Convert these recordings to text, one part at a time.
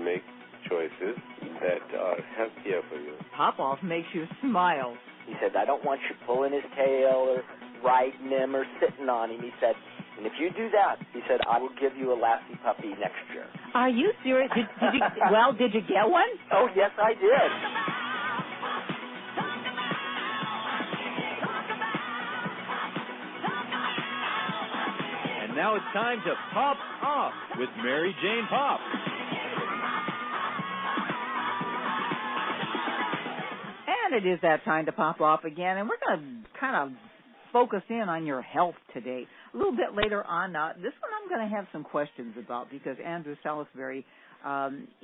make choices that are healthier for you. Popp Off makes you smile. He said, I don't want you pulling his tail or riding him or sitting on him. He said, and if you do that, he said, I will give you a Lassie puppy next year. Are you serious? Did you get one? Oh, yes, I did. And now it's time to Popp Off with Mary Jane Popp. And it is that time to Popp Off again, and we're going to kind of focus in on your health today. A little bit later on, this one I'm going to have some questions about because Andrew Salisbury,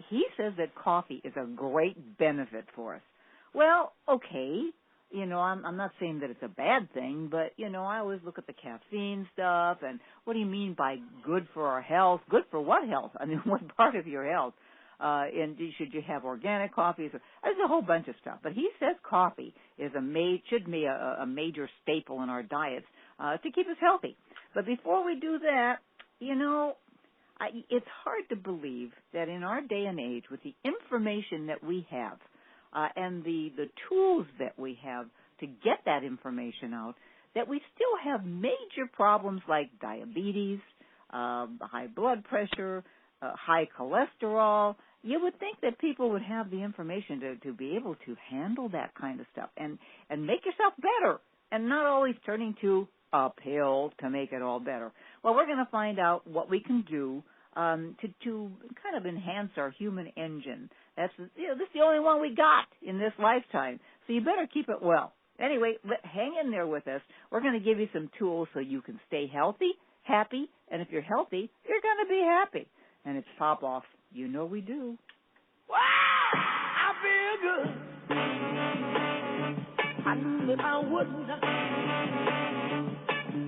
he says that coffee is a great benefit for us. Well, okay, I'm not saying that it's a bad thing, but, I always look at the caffeine stuff and what do you mean by good for our health? Good for what health? I mean, what part of your health? And should you have organic coffees? There's a whole bunch of stuff. But he says coffee is should be a major staple in our diets to keep us healthy. But before we do that, it's hard to believe that in our day and age, with the information that we have and the tools that we have to get that information out, that we still have major problems like diabetes, high blood pressure, high cholesterol. You would think that people would have the information to be able to handle that kind of stuff and make yourself better and not always turning to a pill to make it all better. Well, we're going to find out what we can do to kind of enhance our human engine. This is the only one we got in this lifetime, so you better keep it well. Anyway, hang in there with us. We're going to give you some tools so you can stay healthy, happy, and if you're healthy, you're going to be happy. And it's Popp Off. You know we do. Wow, I feel good. I knew that I wouldn't.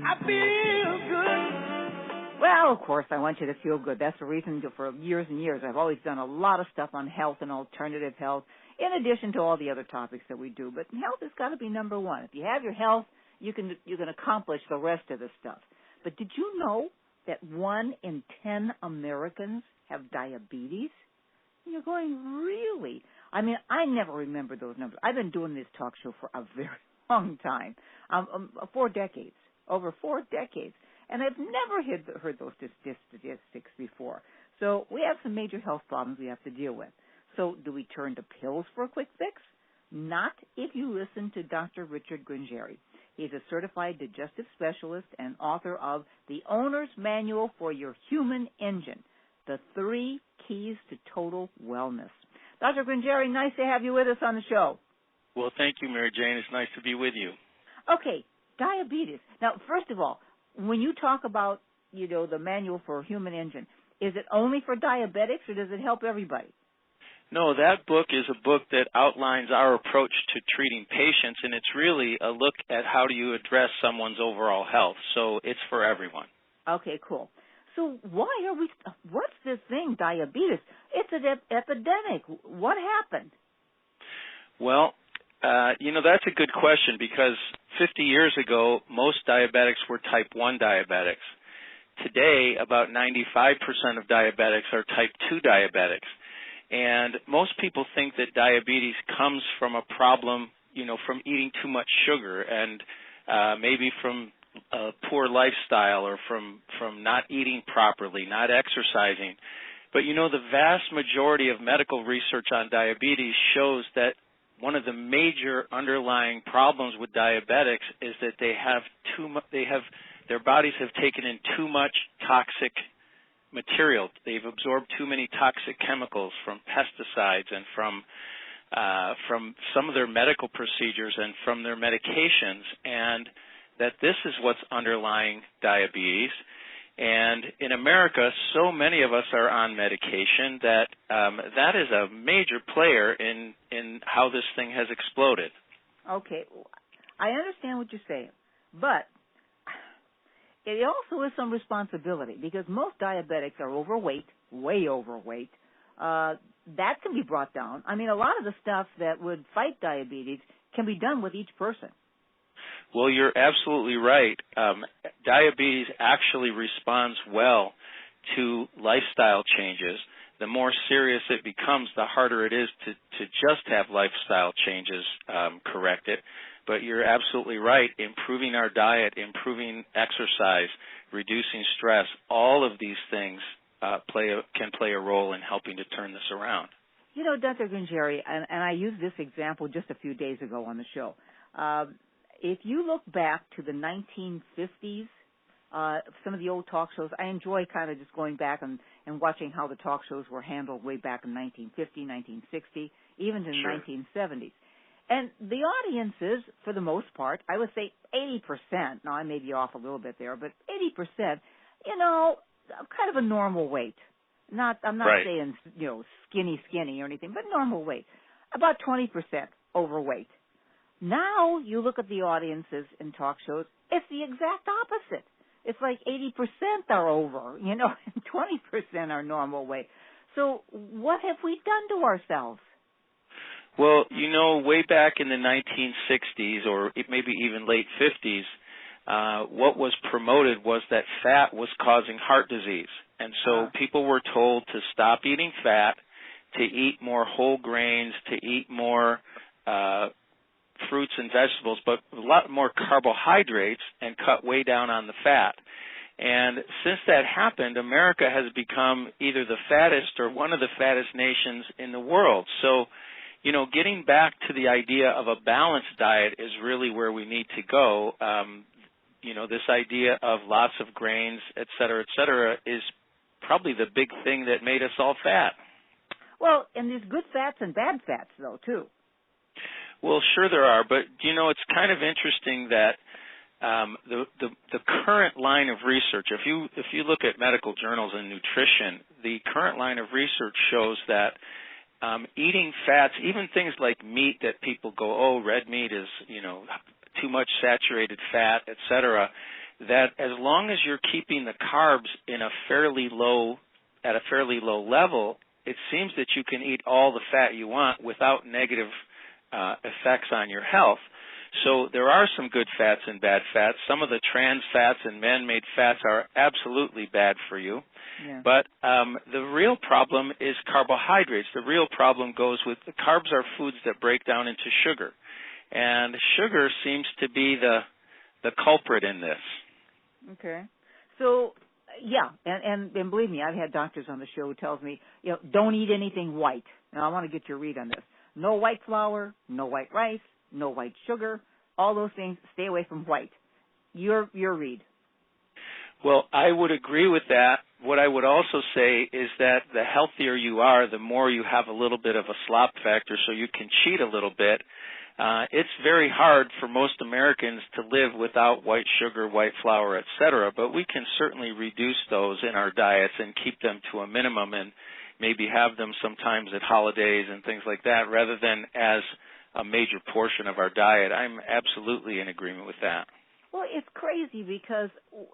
I feel good. Well, of course, I want you to feel good. That's the reason for years and years I've always done a lot of stuff on health and alternative health, in addition to all the other topics that we do. But health has got to be number one. If you have your health, you can accomplish the rest of the stuff. But did you know that 1 in 10 Americans have diabetes? You're going, really? I mean, I never remember those numbers. I've been doing this talk show for a very long time, 4 decades, over 4 decades, and I've never heard those statistics before. So we have some major health problems we have to deal with. So do we turn to pills for a quick fix? Not if you listen to Dr. Richard Gringeri. He's a certified digestive specialist and author of The Owner's Manual for Your Human Engine, The 3 Keys to Total Wellness. Dr. Gringeri, nice to have you with us on the show. Well, thank you, Mary Jane. It's nice to be with you. Okay, diabetes. Now, first of all, when you talk about, the Manual for Human Engine, is it only for diabetics or does it help everybody? No, that book is a book that outlines our approach to treating patients, and it's really a look at how do you address someone's overall health. So it's for everyone. Okay, cool. So what's this thing, diabetes? It's an epidemic. What happened? Well, that's a good question because 50 years ago, most diabetics were type 1 diabetics. Today, about 95% of diabetics are type 2 diabetics. And most people think that diabetes comes from a problem, from eating too much sugar and maybe from a poor lifestyle or from not eating properly, not exercising. But, the vast majority of medical research on diabetes shows that one of the major underlying problems with diabetics is that their bodies have taken in too much toxic material. They've absorbed too many toxic chemicals from pesticides and from some of their medical procedures and from their medications, and that this is what's underlying diabetes. And in America, so many of us are on medication that that is a major player in how this thing has exploded. Okay. I understand what you're saying, but it also is some responsibility because most diabetics are overweight, way overweight. That can be brought down. I mean, a lot of the stuff that would fight diabetes can be done with each person. Well, you're absolutely right. Diabetes actually responds well to lifestyle changes the more serious it becomes, the harder it is to just have lifestyle changes corrected. But you're absolutely right. Improving our diet, improving exercise, reducing stress, all of these things can play a role in helping to turn this around. You know, Dr. Gringeri, and I used this example just a few days ago on the show. If you look back to the 1950s, some of the old talk shows, I enjoy kind of just going back and watching how the talk shows were handled way back in 1950, 1960, even in the 1970s. And the audiences, for the most part, I would say 80%, now I may be off a little bit there, but 80%, you know, kind of a normal weight. I'm not saying, you know, skinny or anything, but normal weight. About 20% overweight. Now you look at the audiences in talk shows, it's the exact opposite. It's like 80% are over, you know, and 20% are normal weight. So what have we done to ourselves? Well, you know, way back in the 1960s or maybe even late 50s, what was promoted was that fat was causing heart disease. And so people were told to stop eating fat, to eat more whole grains, to eat more fruits and vegetables, but a lot more carbohydrates and cut way down on the fat. And since that happened, America has become either the fattest or one of the fattest nations in the world. So, you know, getting back to the idea of a balanced diet is really where we need to go. You know, this idea of lots of grains, et cetera, is probably the big thing that made us all fat. Well, and there's good fats and bad fats, though, too. Well, sure there are, but, you know, it's kind of interesting that the current line of research, if you look at medical journals and nutrition, the current line of research shows that eating fats, even things like meat that people go, oh, red meat is, you know, too much saturated fat, et cetera, that as long as you're keeping the carbs in at a fairly low level, it seems that you can eat all the fat you want without negative effects on your health. So there are some good fats and bad fats. Some of the trans fats and man-made fats are absolutely bad for you. Yeah. But the real problem is carbohydrates. The real problem goes with the carbs are foods that break down into sugar. And sugar seems to be the culprit in this. Okay. So, yeah, and believe me, I've had doctors on the show who tells me, you know, don't eat anything white. Now, I want to get your read on this. No white flour, no white rice, no white sugar, all those things, stay away from white. Your read. Well, I would agree with that. What I would also say is that the healthier you are, the more you have a little bit of a slop factor, so you can cheat a little bit. It's very hard for most Americans to live without white sugar, white flour, et cetera, but we can certainly reduce those in our diets and keep them to a minimum and maybe have them sometimes at holidays and things like that rather than as a major portion of our diet. I'm absolutely in agreement with that. Well, it's crazy because,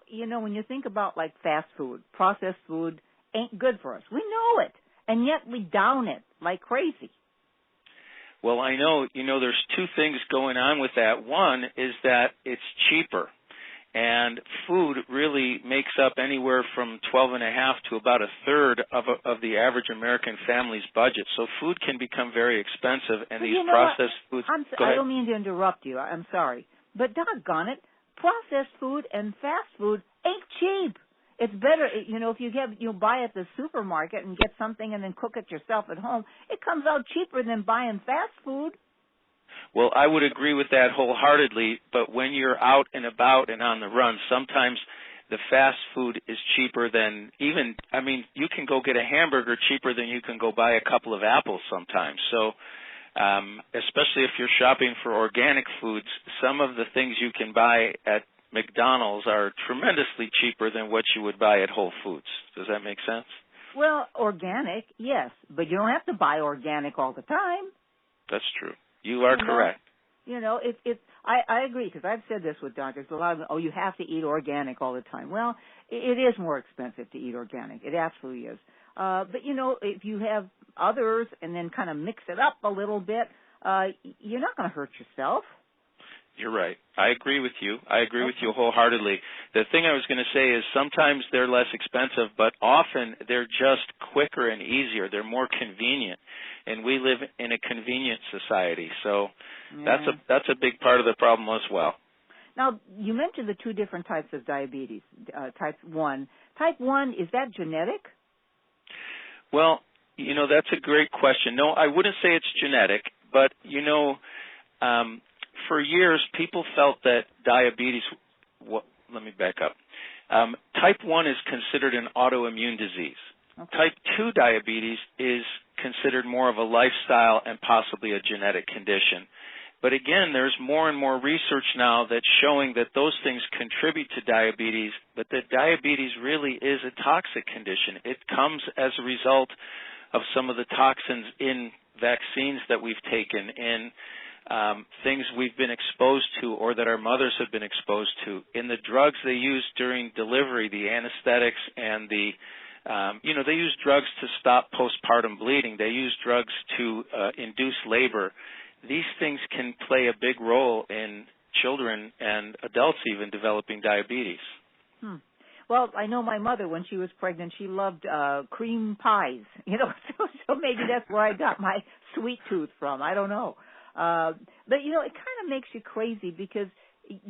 you know, when you think about like fast food, processed food ain't good for us. We know it, and yet we down it like crazy. Well, I know, you know, there's two things going on with that. One is that it's cheaper, and food really makes up anywhere from 12.5 to about a third of the average American family's budget. So food can become very expensive, and these processed foods. I don't mean to interrupt you. I'm sorry, but doggone it, processed food and fast food ain't cheap. It's better, you know, if you buy at the supermarket and get something and then cook it yourself at home, it comes out cheaper than buying fast food. Well, I would agree with that wholeheartedly, but when you're out and about and on the run, sometimes the fast food is cheaper than even, I mean, you can go get a hamburger cheaper than you can go buy a couple of apples sometimes. So especially if you're shopping for organic foods, some of the things you can buy at McDonald's are tremendously cheaper than what you would buy at Whole Foods. Does that make sense? Well, organic, yes, but you don't have to buy organic all the time. That's true. You are correct. You know, I agree, because I've said this with doctors. A lot of them, you have to eat organic all the time. Well, it is more expensive to eat organic. It absolutely is. But, you know, if you have others and then kind of mix it up a little bit, you're not going to hurt yourself. You're right. I agree with you. I agree with you wholeheartedly. The thing I was going to say is sometimes they're less expensive, but often they're just quicker and easier. They're more convenient, and we live in a convenient society. So that's a big part of the problem as well. Now, you mentioned the two different types of diabetes, type 1. Type 1, is that genetic? Well, that's a great question. No, I wouldn't say it's genetic, but, for years people felt that diabetes let me back up. Type 1 is considered an autoimmune disease. Okay. Type 2 diabetes is considered more of a lifestyle and possibly a genetic condition. But again, there's more and more research now that's showing that those things contribute to diabetes, but that diabetes really is a toxic condition. It comes as a result of some of the toxins in vaccines that we've taken, in things we've been exposed to or that our mothers have been exposed to, in the drugs they use during delivery, the anesthetics and the they use drugs to stop postpartum bleeding. They use drugs to induce labor. These things can play a big role in children and adults even developing diabetes. Well, I know my mother, when she was pregnant, she loved cream pies, so maybe that's where I got my sweet tooth from. I don't know. But, it kind of makes you crazy because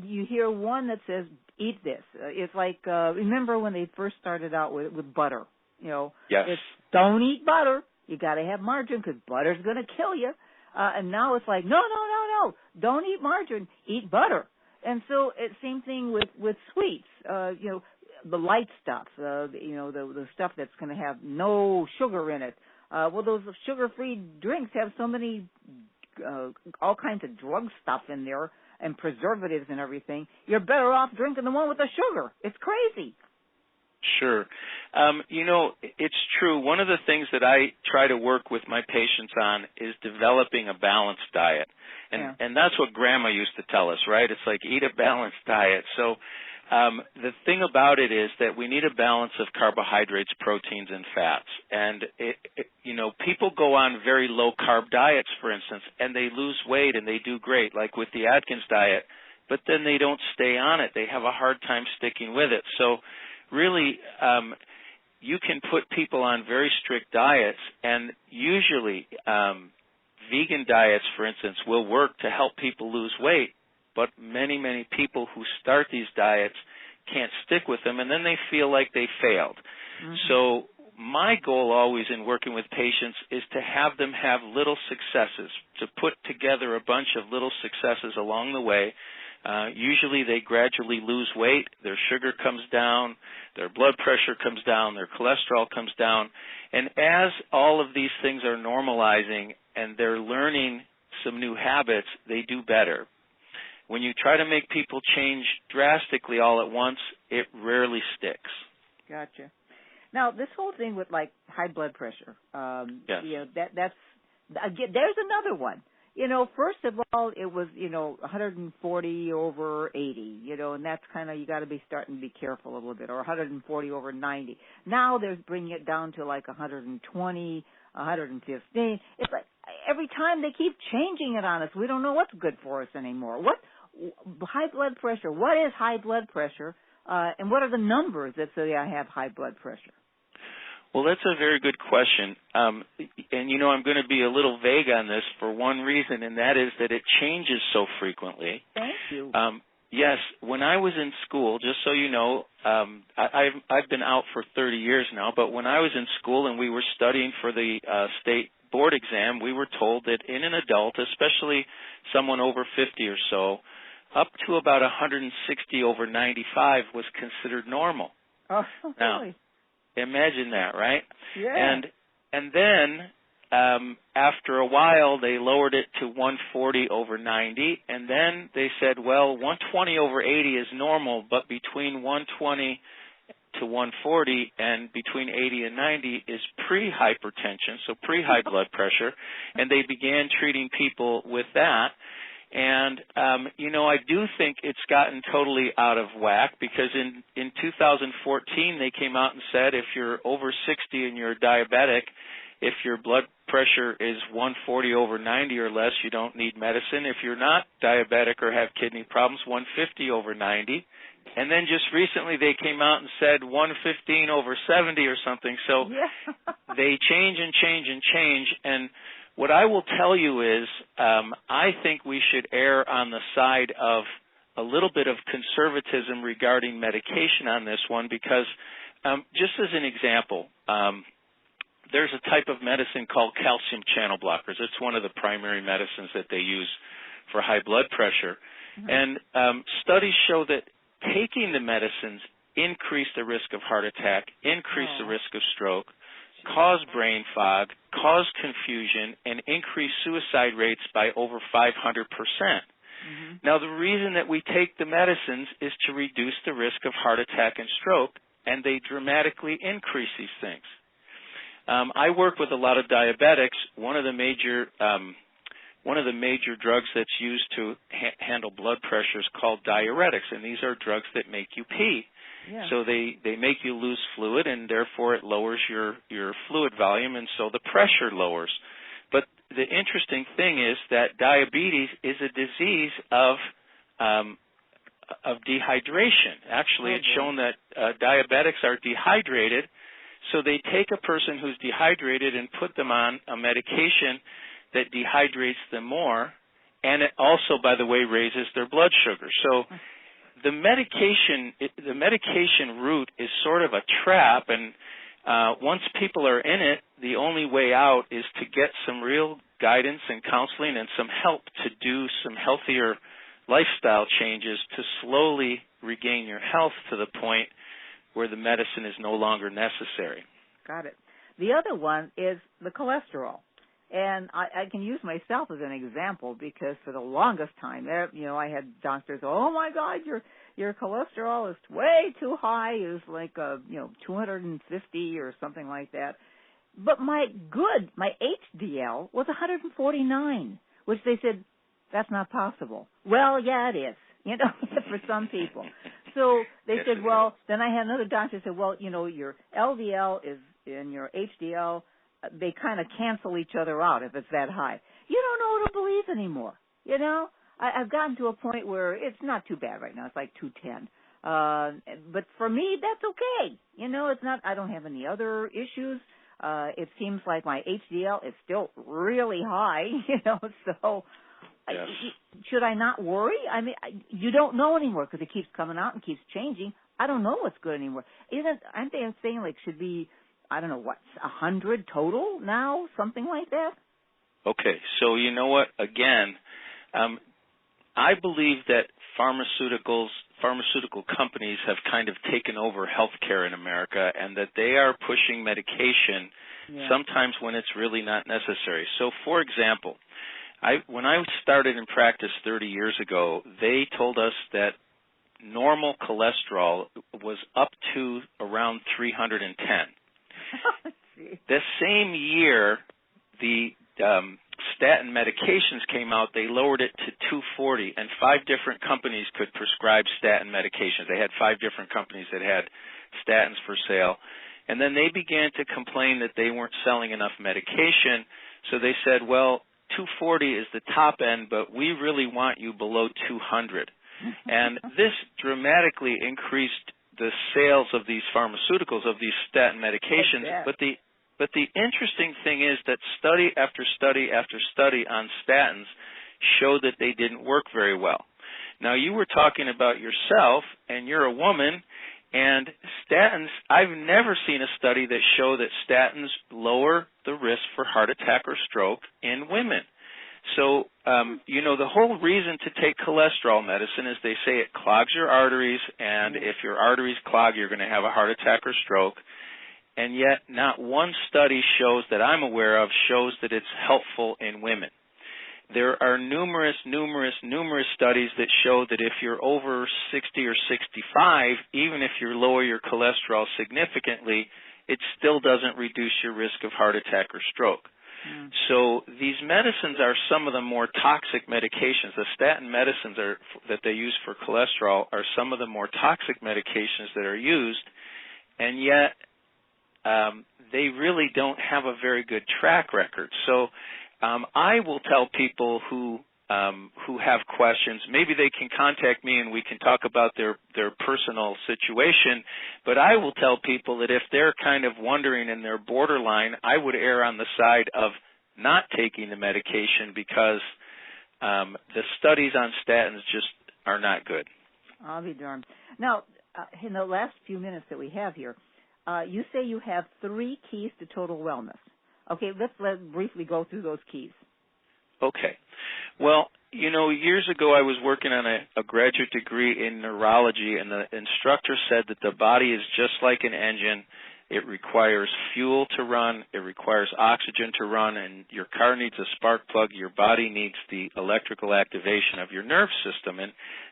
you hear one that says, eat this. It's like, remember when they first started out with butter? Yes. It's don't eat butter. You got to have margarine because butter's going to kill you. And now it's like, no, don't eat margarine, eat butter. And so it's same thing with sweets, the light stuff, the stuff that's going to have no sugar in it. Well, those sugar-free drinks have so many, all kinds of drug stuff in there and preservatives and everything. You're better off drinking the one with the sugar. It's crazy. Sure. It's true. One of the things that I try to work with my patients on is developing a balanced diet. And that's what Grandma used to tell us, right? It's like eat a balanced diet. So the thing about it is that we need a balance of carbohydrates, proteins, and fats. And, people go on very low-carb diets, for instance, and they lose weight and they do great, like with the Atkins diet, but then they don't stay on it. They have a hard time sticking with it. So really, you can put people on very strict diets, and usually vegan diets, for instance, will work to help people lose weight, but many, many people who start these diets can't stick with them, and then they feel like they failed. Mm-hmm. So my goal always in working with patients is to have them have little successes, to put together a bunch of little successes along the way. Usually they gradually lose weight, their sugar comes down, their blood pressure comes down, their cholesterol comes down, and as all of these things are normalizing and they're learning some new habits, they do better. When you try to make people change drastically all at once, it rarely sticks. Gotcha. Now, this whole thing with, like, high blood pressure, yes. That's, again, there's another one. First of all, it was, 140 over 80, and that's kind of, you got to be starting to be careful a little bit, or 140 over 90. Now they're bringing it down to like 120, 115. It's like every time they keep changing it on us. We don't know what's good for us anymore. High blood pressure, what is high blood pressure, and what are the numbers that say I have high blood pressure? Well, that's a very good question. And, I'm going to be a little vague on this for one reason, and that is that it changes so frequently. Thank you. Yes, when I was in school, just so you know, I've been out for 30 years now, but when I was in school and we were studying for the state board exam, we were told that in an adult, especially someone over 50 or so, up to about 160 over 95 was considered normal. Oh, now, really? Imagine that, right? Yeah. And then after a while, they lowered it to 140 over 90, and then they said, well, 120 over 80 is normal, but between 120 to 140 and between 80 and 90 is pre-hypertension, so pre-high blood pressure, and they began treating people with that. And, I do think it's gotten totally out of whack because in 2014 they came out and said if you're over 60 and you're diabetic, If your blood pressure is 140 over 90 or less, you don't need medicine. If you're not diabetic or have kidney problems, 150 over 90. And then just recently they came out and said 115 over 70 or something. So they change and change and change. And what I will tell you is I think we should err on the side of a little bit of conservatism regarding medication on this one because just as an example, there's a type of medicine called calcium channel blockers. It's one of the primary medicines that they use for high blood pressure. And studies show that taking the medicines increase the risk of heart attack, increase the risk of stroke, cause brain fog, cause confusion, and increase suicide rates by over 500%. Now, the reason that we take the medicines is to reduce the risk of heart attack and stroke, and they dramatically increase these things. I work with a lot of diabetics. One of the major drugs that's used to handle blood pressure is called diuretics, and these are drugs that make you pee. So they make you lose fluid, and therefore it lowers your fluid volume, and so the pressure lowers. But the interesting thing is that diabetes is a disease of dehydration. Actually, it's shown that diabetics are dehydrated, so they take a person who's dehydrated and put them on a medication that dehydrates them more, and it also, by the way, raises their blood sugar. So the medication route is sort of a trap, and once people are in it, the only way out is to get some real guidance and counseling and some help to do some healthier lifestyle changes to slowly regain your health to the point where the medicine is no longer necessary. Got it. The other one is the cholesterol. And I can use myself as an example because for the longest time, I had doctors, oh, my God, your cholesterol is way too high. It was like, 250 or something like that. But my HDL was 149, which they said, that's not possible. Well, yeah, it is, for some people. So they said, well, then I had another doctor say, well, your LDL is in your HDL. They kind of cancel each other out if it's that high. You don't know what to believe anymore. I've gotten to a point where it's not too bad right now. It's like 210. But for me, that's okay. It's not. I don't have any other issues. It seems like my HDL is still really high. So should I not worry? I mean, you don't know anymore because it keeps coming out and keeps changing. I don't know what's good anymore. Aren't they saying like should be, I don't know, 100 total now, something like that? Okay, so you know what? Again, I believe that pharmaceutical companies have kind of taken over healthcare in America, and that they are pushing medication sometimes when it's really not necessary. So, for example, when I started in practice 30 years ago, they told us that normal cholesterol was up to around 310. The same year, the statin medications came out, they lowered it to 240, and 5 different companies could prescribe statin medications. They had 5 different companies that had statins for sale. And then they began to complain that they weren't selling enough medication, so they said, well, 240 is the top end, but we really want you below 200. And this dramatically increased the sales of these pharmaceuticals, of these statin medications. But the interesting thing is that study after study after study on statins showed that they didn't work very well. Now, you were talking about yourself, and you're a woman, and statins, I've never seen a study that showed that statins lower the risk for heart attack or stroke in women. So, the whole reason to take cholesterol medicine is they say it clogs your arteries, and if your arteries clog, you're going to have a heart attack or stroke. And yet not one study shows that I'm aware of shows that it's helpful in women. There are numerous studies that show that if you're over 60 or 65, even if you lower your cholesterol significantly, it still doesn't reduce your risk of heart attack or stroke. So these medicines are some of the more toxic medications. The statin medicines that they use for cholesterol are some of the more toxic medications that are used, and yet they really don't have a very good track record. So I will tell people who have questions, maybe they can contact me and we can talk about their personal situation, but I will tell people that if they're kind of wondering and they're borderline, I would err on the side of not taking the medication because the studies on statins just are not good. I'll be darned. Now, in the last few minutes that we have here, you say you have 3 keys to total wellness. Okay, let's briefly go through those keys. Okay. Well, years ago I was working on a graduate degree in neurology, and the instructor said that the body is just like an engine. It requires fuel to run, it requires oxygen to run, and your car needs a spark plug. Your body needs the electrical activation of your nerve system. And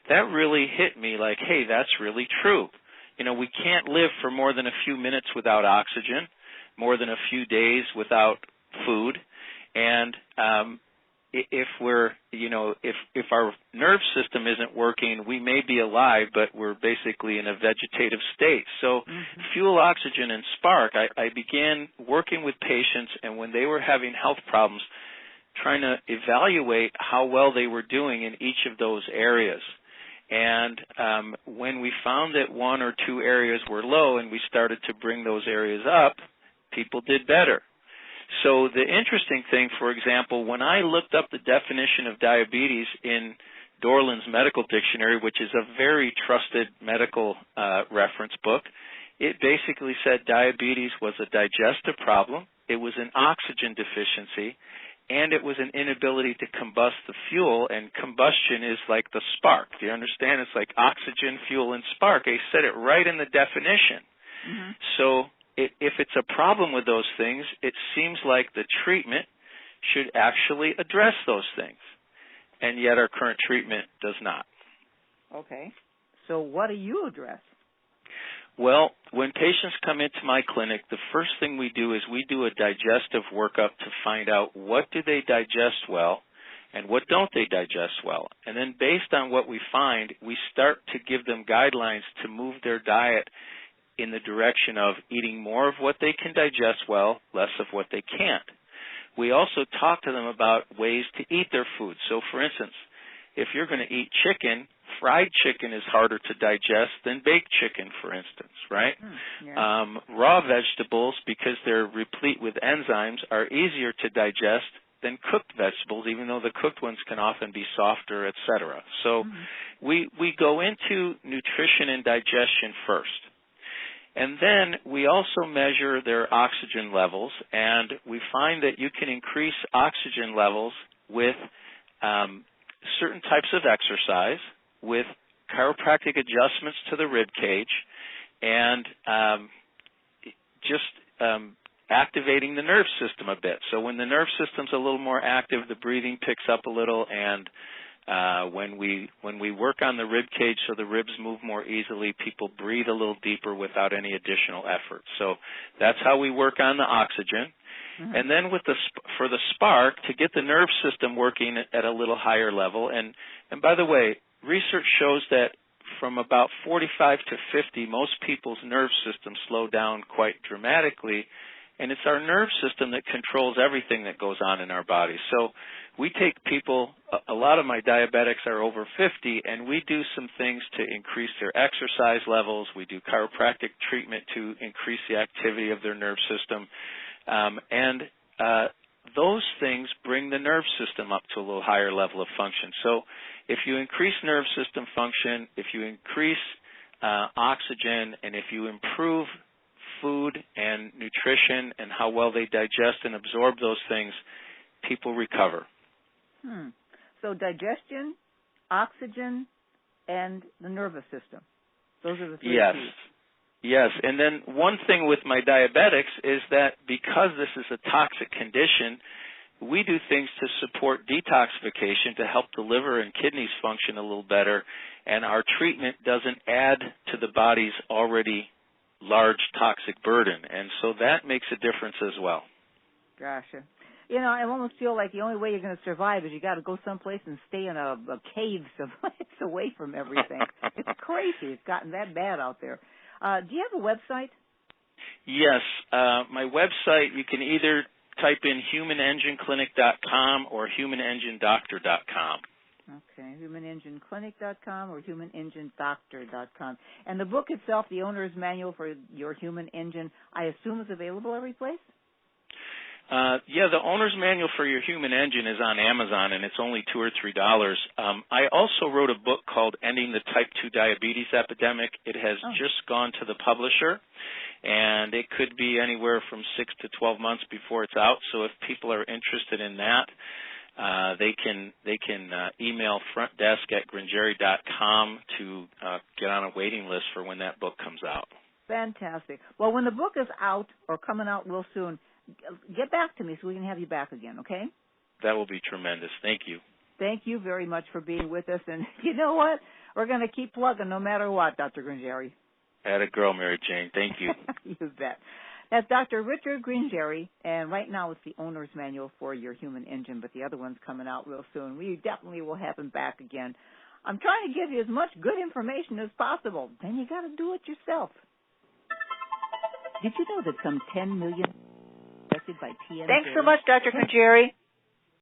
that really hit me like, hey, that's really true. We can't live for more than a few minutes without oxygen, more than a few days without food, and if our nerve system isn't working, we may be alive, but we're basically in a vegetative state. So fuel, oxygen, and spark, I began working with patients, and when they were having health problems, trying to evaluate how well they were doing in each of those areas. And when we found that 1 or 2 areas were low and we started to bring those areas up, people did better. So the interesting thing, for example, when I looked up the definition of diabetes in Dorland's Medical Dictionary, which is a very trusted medical reference book, it basically said diabetes was a digestive problem, it was an oxygen deficiency, and it was an inability to combust the fuel, and combustion is like the spark. Do you understand? It's like oxygen, fuel, and spark. They said it right in the definition. Mm-hmm. So if it's a problem with those things, it seems like the treatment should actually address those things, and yet our current treatment does not. Okay. So what do you address? Well, when patients come into my clinic, the first thing we do is we do a digestive workup to find out what do they digest well and what don't they digest well. And then based on what we find, we start to give them guidelines to move their diet in the direction of eating more of what they can digest well, less of what they can't. We also talk to them about ways to eat their food. So, for instance, if you're going to eat chicken, fried chicken is harder to digest than baked chicken, for instance, right? Yeah. Raw vegetables, because they're replete with enzymes, are easier to digest than cooked vegetables, even though the cooked ones can often be softer, etc. So we go into nutrition and digestion first. And then we also measure their oxygen levels, and we find that you can increase oxygen levels with certain types of exercise, with chiropractic adjustments to the rib cage, and activating the nerve system a bit. So when the nerve system's a little more active, the breathing picks up a little, and when we work on the rib cage so the ribs move more easily, people breathe a little deeper without any additional effort. So that's how we work on the oxygen. Mm-hmm. And then for the spark, to get the nerve system working at a little higher level, and by the way, research shows that from about 45 to 50, most people's nerve systems slow down quite dramatically, and it's our nerve system that controls everything that goes on in our body. So we take people, a lot of my diabetics are over 50, and we do some things to increase their exercise levels. We do chiropractic treatment to increase the activity of their nerve system. Those things bring the nerve system up to a little higher level of function. So if you increase nerve system function, if you increase oxygen, and if you improve food and nutrition and how well they digest and absorb those things, people recover. So digestion, oxygen, and the nervous system. Those are the three keys. Yes, and then one thing with my diabetics is that because this is a toxic condition, we do things to support detoxification to help the liver and kidneys function a little better, and our treatment doesn't add to the body's already large toxic burden, and so that makes a difference as well. Gotcha. You know, I almost feel like the only way you're going to survive is you got to go someplace and stay in a cave someplace away from everything. It's crazy. It's gotten that bad out there. Do you have a website? Yes. My website, you can either type in humanengineclinic.com or humanenginedoctor.com. Okay, humanengineclinic.com or humanenginedoctor.com. And the book itself, the owner's manual for your human engine, I assume is available every place? Yeah, the owner's manual for your human engine is on Amazon, and it's only $2 or $3. I also wrote a book called Ending the Type 2 Diabetes Epidemic. It has just gone to the publisher, and it could be anywhere from 6 to 12 months before it's out. So if people are interested in that, they can email frontdesk@gringeri.com to get on a waiting list for when that book comes out. Fantastic. Well, when the book is out or coming out real soon, get back to me so we can have you back again, okay? That will be tremendous. Thank you. Thank you very much for being with us. And you know what? We're going to keep plugging no matter what, Dr. Gringeri. Atta girl, Mary Jane. Thank you. You bet. That's Dr. Richard Gringeri, and right now it's the owner's manual for your human engine, but the other one's coming out real soon. We definitely will have him back again. I'm trying to give you as much good information as possible. Then you got to do it yourself. Did you know that some 10 million affected by TMJ? Thanks so much, Dr. Gringeri.